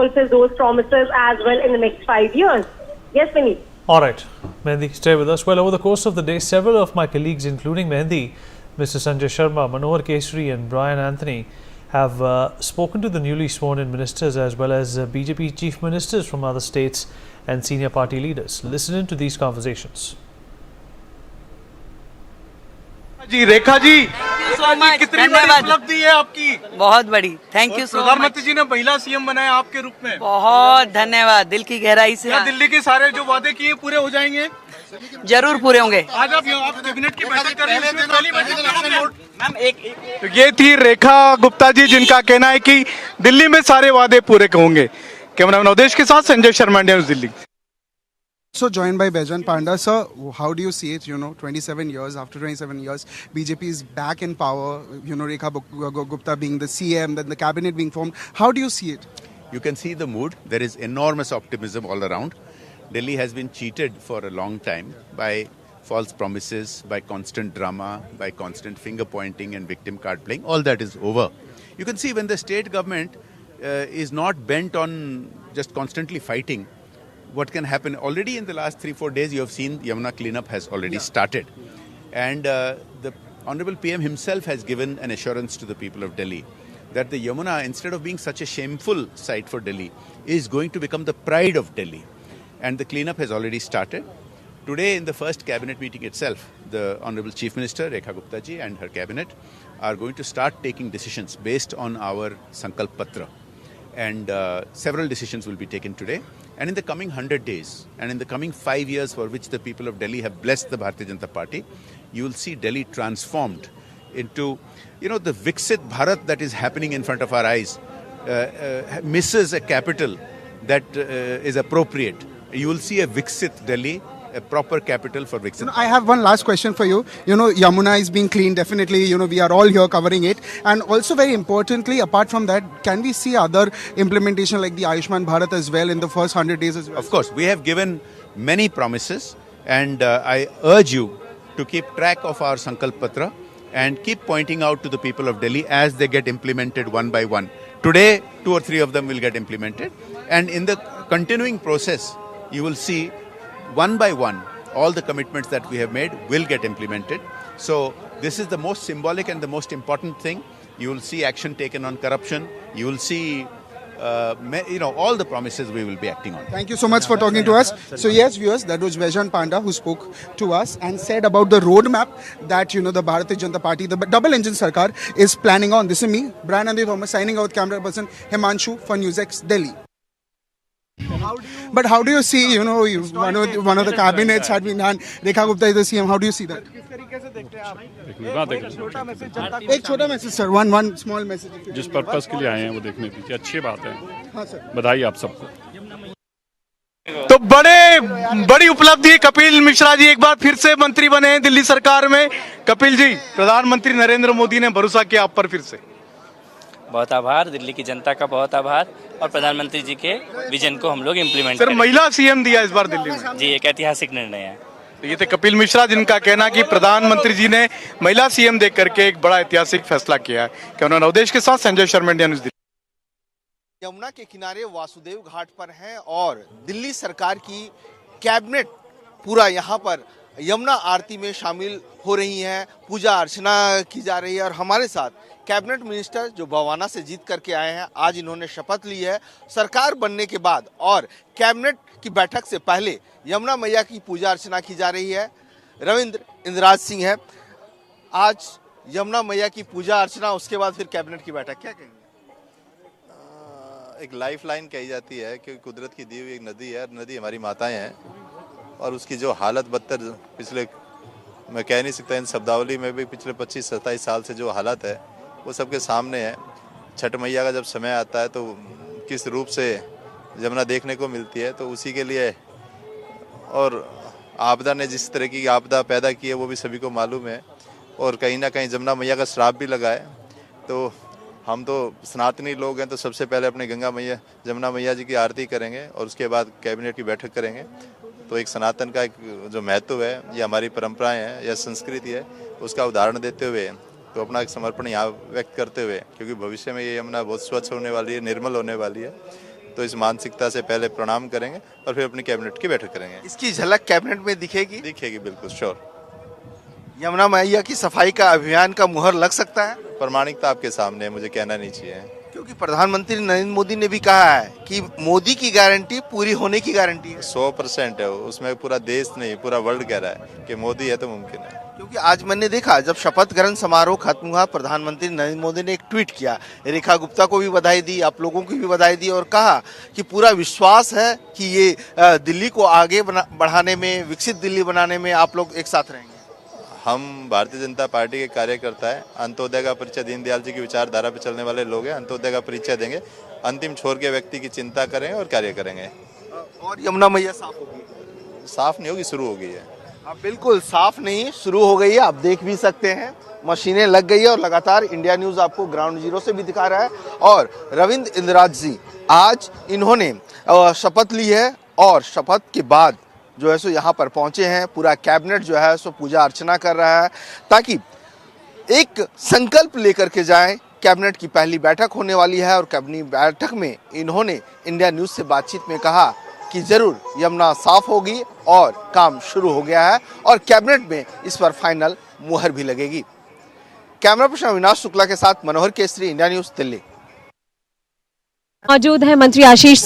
fulfill those promises as well in the next 5 years. Yes, Vinny. All right, Mehndi, stay with us. Well, over the course of the day, several of my colleagues, including Mehndi, Mr. Sanjay Sharma, Manohar Kesari and Brian Anthony, have spoken to the newly sworn in ministers as well as BJP chief ministers from other states and senior party leaders. Listen in to these conversations. जी रेखा जी, कितनी बड़ी उपलब्धि है आपकी? बहुत बड़ी, thank you so much. प्रधानमंत्री जी ने महिला सीएम बनाया आपके रूप में, बहुत धन्यवाद, दिल की गहराई से। क्या दिल्ली के सारे जो वादे किए पूरे हो जाएंगे? जरूर पूरे होंगे। आज आप कैबिनेट की बैठक कर रहे हैं, इसमें पहली बैठक मैम तो ये थी रेखा गुप्ता जी, जिनका कहना है कि दिल्ली में सारे वादे पूरे होंगे। कैमरामैन अवधेश के साथ Sanjay Sharma, India news, Delhi. So joined by Baijan Panda, sir, how do you see it? 27 years, after 27 years, BJP is back in power, Rekha Gupta being the CM, then the cabinet being formed. How do you see it? You can see the mood. There is enormous optimism all around. Delhi has been cheated for a long time by false promises, by constant drama, by constant finger pointing and victim card playing. All that is over. You can see when the state government is not bent on just constantly fighting, what can happen. Already in the last 3-4 days, you have seen Yamuna cleanup has already started. And the Honorable PM himself has given an assurance to the people of Delhi that the Yamuna, instead of being such a shameful sight for Delhi, is going to become the pride of Delhi. And the cleanup has already started. Today, in the first cabinet meeting itself, the Honorable Chief Minister, Rekha Gupta ji, and her cabinet are going to start taking decisions based on our Sankalp Patra. And several decisions will be taken today. And in the coming 100 days, and in the coming 5 years for which the people of Delhi have blessed the Bharatiya Janata Party, you will see Delhi transformed into, the Viksit Bharat that is happening in front of our eyes, misses a capital that is appropriate. You will see a Viksit Delhi, a proper capital for Viksit. I have one last question for you. Yamuna is being cleaned, definitely, we are all here covering it. And also very importantly, apart from that, can we see other implementation like the Ayushman Bharat as well in the first 100 days as well? Of course, we have given many promises, and I urge you to keep track of our Sankalp Patra and keep pointing out to the people of Delhi as they get implemented one by one. Today, 2 or 3 of them will get implemented. And in the continuing process, you will see one by one, all the commitments that we have made will get implemented. So this is the most symbolic and the most important thing. You will see action taken on corruption. You will see, all the promises we will be acting on. Thank you so much for talking to us. So yes, viewers, that was Baijan Panda who spoke to us and said about the roadmap that, the Bharatiya Janata Party, the double engine Sarkar is planning on. This is me, Brian Andy Thomas, signing out with camera person Himanshu for NewsX, Delhi. But how do you see, one of the cabinets had been done, Rekha Gupta is the CM, how do you see that? एक छोटा message sir, one small message. जिस purpose के लिए आए हैं वो देखने दीजिए, अच्छी बात है। हाँ सर, बधाई आप सबको। तो बड़ी उपलब्धि, कपिल मिश्रा जी एक बार फिर से मंत्री बने हैं दिल्ली सरकार में। कपिल जी, प्रधानमंत्री नरेंद्र मोदी ने भरोसा किया आप पर फिर से। बहुत आभार, दिल्ली की जनता का बहुत आभार, और प्रधानमंत्री जी के विजन को हम लोग इम्प्लीमेंट सर, महिला सीएम दिया इस बार दिल्ली में। जी, एक ऐतिहासिक निर्णय है। तो ये थे कपिल मिश्रा, जिनका कहना कि प्रधानमंत्री जी ने महिला सीएम देख करके एक बड़ा ऐतिहासिक फैसला किया है। कैमरामैन अवधेश के साथ संजय शर्मा, इंडिया न्यूज़, दिल्ली। यमुना के किनारे वासुदेव घाट पर हैं और दिल्ली सरकार की कैबिनेट पूरा यहाँ पर यमुना आरती में शामिल हो रही हैं, पूजा अर्चना की जा रही है। और हमारे साथ कैबिनेट मिनिस्टर जो बवाना से जीत करके आए हैं, आज इन्होंने शपथ ली है सरकार बनने के बाद, और कैबिनेट की बैठक से पहले यमुना मैया की पूजा अर्चना की जा रही है। रविंद्र इंद्राज सिंह है, आज यमुना मैया की पूजा अर्चना, उसके बाद फिर कैबिनेट की बैठक, क्या कहेंगे? एक लाइफ लाइन कही जाती है क्योंकि कुदरत की दी हुई एक नदी है, नदी हमारी माताएं हैं, और उसकी जो हालत बदतर पिछले, मैं कह नहीं सकता इन शब्दावली में भी, पिछले 25-27 साल से जो हालत है वो सबके सामने है। छठ मैया का जब समय आता है तो किस रूप से यमुना देखने को मिलती है, तो उसी के लिए, और आपदा ने जिस तरह की आपदा पैदा की है वो भी सभी को मालूम है, और कहीं ना कहीं यमुना मैया का श्राप भी लगा है। तो हम तो सनातनी लोग हैं, तो सबसे पहले अपने गंगा मैया, यमुना मैया जी की आरती करेंगे और उसके बाद कैबिनेट की बैठक करेंगे। तो एक सनातन का एक जो महत्व है, ये हमारी परंपराएं हैं या संस्कृति है, उसका उदाहरण देते हुए तो अपना एक समर्पण यहाँ व्यक्त करते हुए, क्योंकि भविष्य में ये यमुना बहुत स्वच्छ होने वाली है, निर्मल होने वाली है, तो इस मानसिकता से पहले प्रणाम करेंगे और फिर अपनी कैबिनेट की बैठक करेंगे। इसकी झलक कैबिनेट में दिखेगी? दिखेगी, बिल्कुल श्योर। यमुना मैया की सफाई का अभियान का मुहर लग सकता है? प्रामाणिकता आपके सामने है, मुझे कहना नहीं चाहिए। क्योंकि प्रधानमंत्री नरेंद्र मोदी ने भी कहा है कि मोदी की गारंटी पूरी होने की गारंटी है। 100% है, उसमें पूरा देश नहीं पूरा वर्ल्ड कह रहा है कि मोदी है तो मुमकिन है। क्योंकि आज मैंने देखा जब शपथ ग्रहण समारोह खत्म हुआ, प्रधानमंत्री नरेंद्र मोदी ने एक ट्वीट किया, रेखा गुप्ता को भी बधाई दी, आप लोगों की भी बधाई दी और कहा कि पूरा विश्वास है कि ये दिल्ली को आगे बढ़ाने में, विकसित दिल्ली बनाने में आप लोग एक साथ रहेंगे। हम भारतीय जनता पार्टी के कार्यकर्ता है, अंत्योदय का परिचय दीनदयाल जी की विचारधारा पर चलने वाले लोग हैं, अंत्योदय का परिचय देंगे, अंतिम छोर के व्यक्ति की चिंता करेंगे और कार्य करेंगे। और यमुना मैया साफ होगी? साफ नहीं होगी, शुरू हो गई है। बिल्कुल साफ नहीं, शुरू हो गई है। आप देख भी सकते हैं मशीनें लग गई है और लगातार इंडिया न्यूज आपको ग्राउंड जीरो से भी दिखा रहा है। और रविंद्र इंदिराज जी आज इन्होंने शपथ ली है और शपथ के बाद जो है सो यहाँ पर पहुंचे हैं। पूरा कैबिनेट जो है सो पूजा अर्चना कर रहा है ताकि एक संकल्प लेकर के जाएं। कैबिनेट की पहली बैठक होने वाली है और कैबिनेट बैठक में इन्होंने इंडिया न्यूज से बातचीत में कहा कि जरूर यमुना साफ होगी और काम शुरू हो गया है और कैबिनेट में इस पर फाइनल मुहर भी लगेगी। कैमरा पर्सन अविनाश शुक्ला के साथ मनोहर केसरी, इंडिया न्यूज, दिल्ली। मौजूद है मंत्री आशीष